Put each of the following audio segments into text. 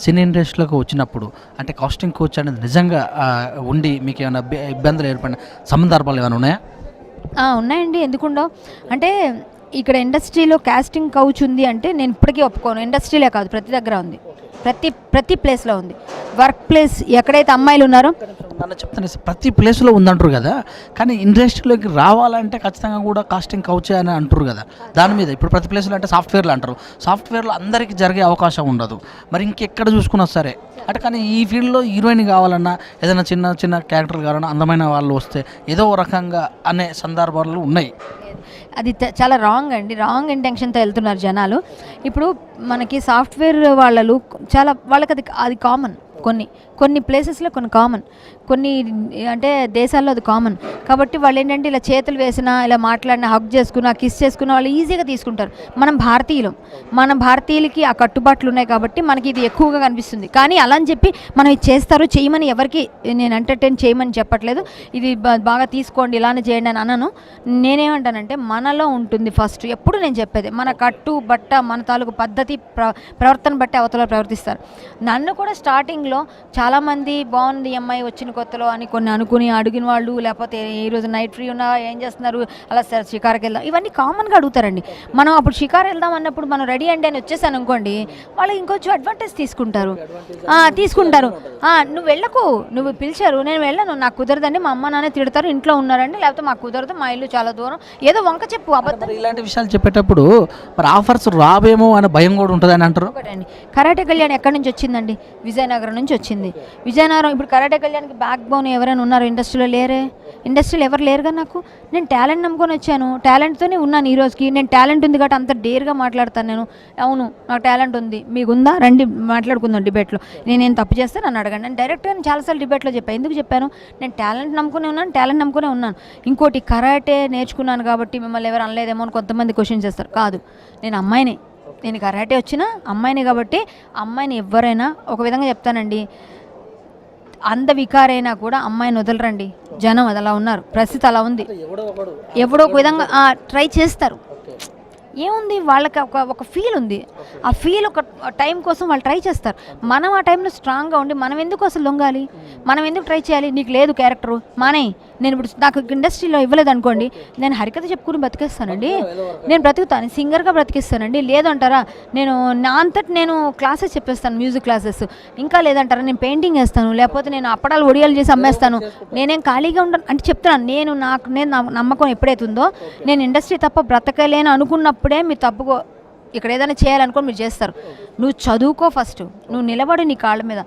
సినీ ఇండస్ట్రీలోకి వచ్చినప్పుడు అంటే కాస్టింగ్ కోచ్ అనేది నిజంగా ఉండి మీకు ఏమైనా ఇబ్బందులు ఏర్పడిన సందర్భాలు ఏమైనా ఉన్నాయా? ఉన్నాయండి, ఎందుకుండవు. అంటే ఇక్కడ ఇండస్ట్రీలో కాస్టింగ్ కౌచ్ ఉంది అంటే నేను ఇప్పటికీ ఒప్పుకోను. ఇండస్ట్రీలే కాదు, ప్రతి దగ్గర ఉంది, ప్రతి ప్లేస్లో ఉంది. వర్క్ ప్లేస్ ఎక్కడైతే అమ్మాయిలు ఉన్నారో నన్ను చెప్తాను, ప్రతి ప్లేస్లో ఉందంటారు కదా, కానీ ఇండస్ట్రీలోకి రావాలంటే ఖచ్చితంగా కూడా కాస్టింగ్ కౌచ్ అని అంటారు కదా. దాని మీద ఇప్పుడు ప్రతి ప్లేస్లో అంటే సాఫ్ట్వేర్లు అంటారు, సాఫ్ట్వేర్లో అందరికీ జరిగే అవకాశం ఉండదు. మరి ఇంకెక్కడ చూసుకున్నా సరే అంటే, కానీ ఈ ఫీల్డ్లో హీరోయిన్ కావాలన్నా ఏదైనా చిన్న చిన్న క్యారెక్టర్లు కావాలన్నా అందమైన వాళ్ళు వస్తే ఏదో రకంగా అనే సందర్భాలు ఉన్నాయి. అది చాలా రాంగ్ అండి, రాంగ్ ఇంటెన్షన్తో వెళ్తున్నారు జనాలు. ఇప్పుడు మనకి సాఫ్ట్వేర్ వాళ్ళకి అది కామన్. కొన్ని ప్లేసెస్లో కొన్ని కామన్, కొన్ని అంటే దేశాల్లో అది కామన్. కాబట్టి వాళ్ళు ఏంటంటే ఇలా చేతులు వేసినా, ఇలా మాట్లాడినా, హగ్ చేసుకున్నా, కిస్ చేసుకున్నా వాళ్ళు ఈజీగా తీసుకుంటారు. మన భారతీయులకి ఆ కట్టుబాట్లు ఉన్నాయి కాబట్టి మనకి ఇది ఎక్కువగా కనిపిస్తుంది. కానీ అలా అని చెప్పి మనం ఇది చేస్తారు చేయమని ఎవరికి నేను ఎంటర్టైన్ చేయమని చెప్పట్లేదు. ఇది బాగా తీసుకోండి, ఇలానే చేయండి అని అనను. నేనేమంటానంటే మనలో ఉంటుంది ఫస్ట్. ఎప్పుడు నేను చెప్పేది మన కట్టు బట్ట, మన తాలూకు పద్ధతి, ప్రవర్తన బట్టి అవతల ప్రవర్తిస్తారు. నన్ను కూడా స్టార్టింగ్లో చాలామంది బాగుంది అమ్మాయి వచ్చిన కొత్తలో అని కొన్ని అనుకుని అడిగిన వాళ్ళు, లేకపోతే ఈరోజు నైట్ ఫ్రీ ఉన్నా ఏం చేస్తున్నారు, అలా సార్ షికార్కి వెళ్దాం, ఇవన్నీ కామన్గా అడుగుతారండి. మనం అప్పుడు షికార్ వెళ్దాం అన్నప్పుడు మనం రెడీ అండి అని వచ్చేసాను అనుకోండి, వాళ్ళు ఇంకొంచెం అడ్వాంటేజ్ తీసుకుంటారు. నువ్వు వెళ్ళకు, నువ్వు పిలిచారు, నేను వెళ్ళను, నాకు కుదరదండి, మా అమ్మ నాన్న తిడతారు, ఇంట్లో ఉన్నారండి, లేకపోతే మాకు కుదరదు, మా ఇల్లు చాలా దూరం, ఏదో వంక చెప్పు. అబద్ధం. ఇలాంటి విషయాలు చెప్పేటప్పుడు మరి ఆఫర్స్ రావేమో అనే భయం కూడా ఉంటుంది అని అంటారు. ఒకటండి, కరాటే కళ్యాణ్ ఎక్కడి నుంచి వచ్చిందండి? విజయనగరం నుంచి వచ్చింది. విజయనగరం ఇప్పుడు కరాటే కళ్యాణ్కి బ్యాక్ బోన్ ఎవరైనా ఉన్నారు ఇండస్ట్రీలో? ఇండస్ట్రీలో ఎవరు లేరుగా. నేను టాలెంట్ నమ్ముకొని వచ్చాను, టాలెంట్తోనే ఉన్నాను ఈ రోజుకి. నేను టాలెంట్ ఉంది కాబట్టి అంత డేర్గా మాట్లాడతాను నేను. అవును నాకు టాలెంట్ ఉంది, మీకుందా, రండి మాట్లాడుకుందాం డిబేట్లో. నేనేం తప్పు చేస్తే నన్ను అడగండి. నేను డైరెక్ట్గా చాలాసార్లు డిబేట్లో చెప్పాను. ఎందుకు చెప్పాను? నేను టాలెంట్ నమ్ముకునే ఉన్నాను. ఇంకోటి కరాటే నేర్చుకున్నాను కాబట్టి మిమ్మల్ని ఎవరు అనలేదేమో అని కొంతమంది క్వశ్చన్ చేస్తారు. కాదు, నేను అమ్మాయిని, నేను కరాటే వచ్చిన అమ్మాయిని కాబట్టి అమ్మాయిని ఎవరైనా ఒక విధంగా చెప్తానండి, అందవికారైనా కూడా అమ్మాయిని వదలరండి జనం. అది అలా ఉన్నారు, పరిస్థితి అలా ఉంది. ఎవడో ఒక విధంగా ట్రై చేస్తారు. ఏముంది, వాళ్ళకి ఒక ఫీల్ ఉంది. ఆ ఫీల్ ఒక టైం కోసం వాళ్ళు ట్రై చేస్తారు. మనం ఆ టైంలో స్ట్రాంగ్గా ఉండి మనం ఎందుకు అసలు లొంగాలి, మనం ఎందుకు ట్రై చేయాలి? నీకు లేదు క్యారెక్టరు మానే, నేను ఇప్పుడు నాకు ఇండస్ట్రీలో ఇవ్వలేదు అనుకోండి, నేను హరికథ చెప్పుకుని బ్రతికేస్తానండి, నేను బ్రతుకుతాను, సింగర్గా బ్రతికిస్తానండి. లేదంటారా నేను నా అంతటి నేను క్లాసెస్ చెప్పేస్తాను, మ్యూజిక్ క్లాసెస్. ఇంకా లేదంటారా నేను పెయింటింగ్ వేస్తాను, లేకపోతే నేను అప్పడాలు ఒడియాలు చేసి అమ్మేస్తాను, నేనేం ఖాళీగా ఉండను అంటే చెప్తున్నాను. నేను నమ్మకం ఎప్పుడైతుందో, నేను ఇండస్ట్రీ తప్ప బ్రతకలేను అనుకున్నప్పుడే మీరు తప్పుకో. ఇక్కడ ఏదైనా చేయాలనుకో మీరు చేస్తారు. నువ్వు చదువుకో ఫస్ట్, నువ్వు నిలబడి నీ కాళ్ళ మీద.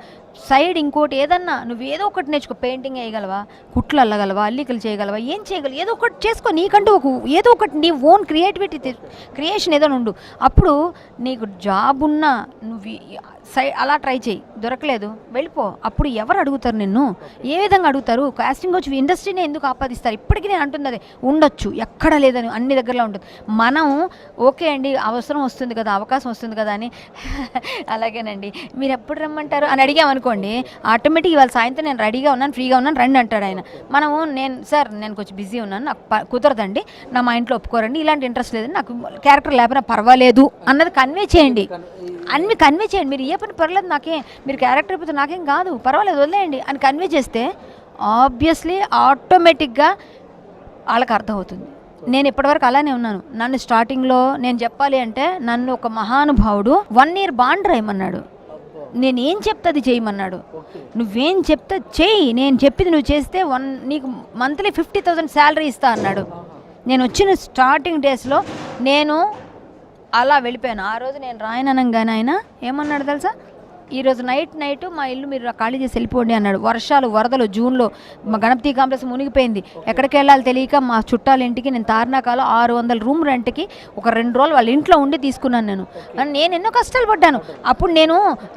సైడ్ ఇంకోటి ఏదన్నా నువ్వు ఏదో ఒకటి నేర్చుకో. పెయింటింగ్ వేయగలవా, కుట్లు అల్లగలవా, అల్లికలు చేయగలవా, ఏం చేయగలవు, ఏదో ఒకటి చేసుకో. నీకంటూ ఏదో ఒకటి నీ ఓన్ క్రియేషన్ ఏదైనా ఉండు. అప్పుడు నీకు జాబ్ ఉన్నా నువ్వు అలా ట్రై చేయి. దొరకలేదు వెళ్ళిపో. అప్పుడు ఎవరు అడుగుతారు నిన్ను? ఏ విధంగా అడుగుతారు? కాస్టింగ్ వచ్చి ఇండస్ట్రీనే ఎందుకు ఆపాదిస్తారు? ఇప్పటికీ నేను అంటుంది అదే, ఉండొచ్చు, ఎక్కడ లేదని, అన్ని దగ్గరలో ఉంటుంది. మనం ఓకే అండి అవసరం వస్తుంది కదా, అవకాశం వస్తుంది కదా అని అలాగేనండి మీరు ఎప్పుడు రమ్మంటారు అని అడిగామనుకోండి, ఆటోమేటిక్ ఇవాళ సాయంత్రం నేను రెడీగా ఉన్నాను, ఫ్రీగా ఉన్నాను, రండి అంటాడు ఆయన. మనము నేను కొంచెం బిజీ ఉన్నాను, నాకు కుదరదండి, మా ఇంట్లో ఒప్పుకోరండి, ఇలాంటి ఇంట్రెస్ట్ లేదండి, నాకు క్యారెక్టర్ లేకపోయినా పర్వాలేదు అన్నది కన్వే చేయండి. మీరు ఏ పని పర్లేదు, మీరు క్యారెక్టర్ అయిపోతే నాకేం కాదు, పర్వాలేదు వదిలేయండి అని కన్వే చేస్తే ఆబ్వియస్లీ ఆటోమేటిక్గా వాళ్ళకి అర్థమవుతుంది. నేను ఇప్పటివరకు అలానే ఉన్నాను. నన్ను స్టార్టింగ్లో నేను చెప్పాలి అంటే నన్ను ఒక మహానుభావుడు 1 year బాండ్ రాయమన్నాడు. నేనేం చెప్తే అది చేయమన్నాడు. నువ్వేం చెప్తే చేయి, నేను చెప్పింది నువ్వు చేస్తే నీకు మంత్లీ 50,000 శాలరీ ఇస్తా అన్నాడు. నేను వచ్చిన స్టార్టింగ్ డేస్లో నేను అలా వెళ్ళిపోయాను. ఆ రోజు నేను రాయననంగానే ఆయన ఏమన్నాడు తెలుసా? ఈరోజు నైట్ మా ఇల్లు మీరు ఖాళీ చేసి వెళ్ళిపోండి అన్నాడు. వర్షాలు వరదలు జూన్లో మా గణపతి కాంప్లెక్స్ మునిగిపోయింది. ఎక్కడికి వెళ్ళాలి తెలియక మా చుట్టాల ఇంటికి నేను తార్నాకాలో 600 రూమ్ రెంట్కి ఒక 2 రోజులు వాళ్ళ ఇంట్లో ఉండి తీసుకున్నాను. నేను ఎన్నో కష్టాలు పడ్డాను. అప్పుడు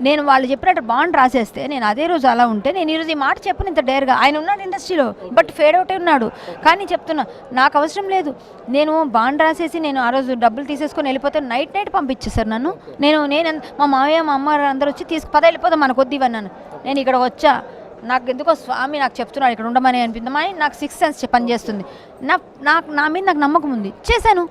నేను వాళ్ళు చెప్పినట్టు బాండ్ రాసేస్తే నేను అదే రోజు అలా ఉంటే నేను ఈరోజు ఈ మాట చెప్పను ఇంత డేర్గా. ఆయన ఉన్నాడు ఇండస్ట్రీలో, బట్ ఫేడ్ అవుట్ ఉన్నాడు. కానీ చెప్తున్నా నాకు అవసరం లేదు. నేను బాండ్ రాసేసి నేను ఆ రోజు డబ్బులు తీసేసుకొని వెళ్ళిపోతే నైట్ పంపించేశారు నన్ను. నేను మా మావయ్య మా అమ్మ అందరూ వచ్చి వెళ్ళిపోతాం మనకు వద్దు ఇవన్నాను. నేను ఇక్కడ వచ్చా, నాకు ఎందుకో స్వామి నాకు చెప్తున్నాడు ఇక్కడ ఉండమని అనిపించింది. నాకు 6 సెన్స్ పనిచేస్తుంది. నా మీద నాకు నమ్మకం ఉంది, చేశాను.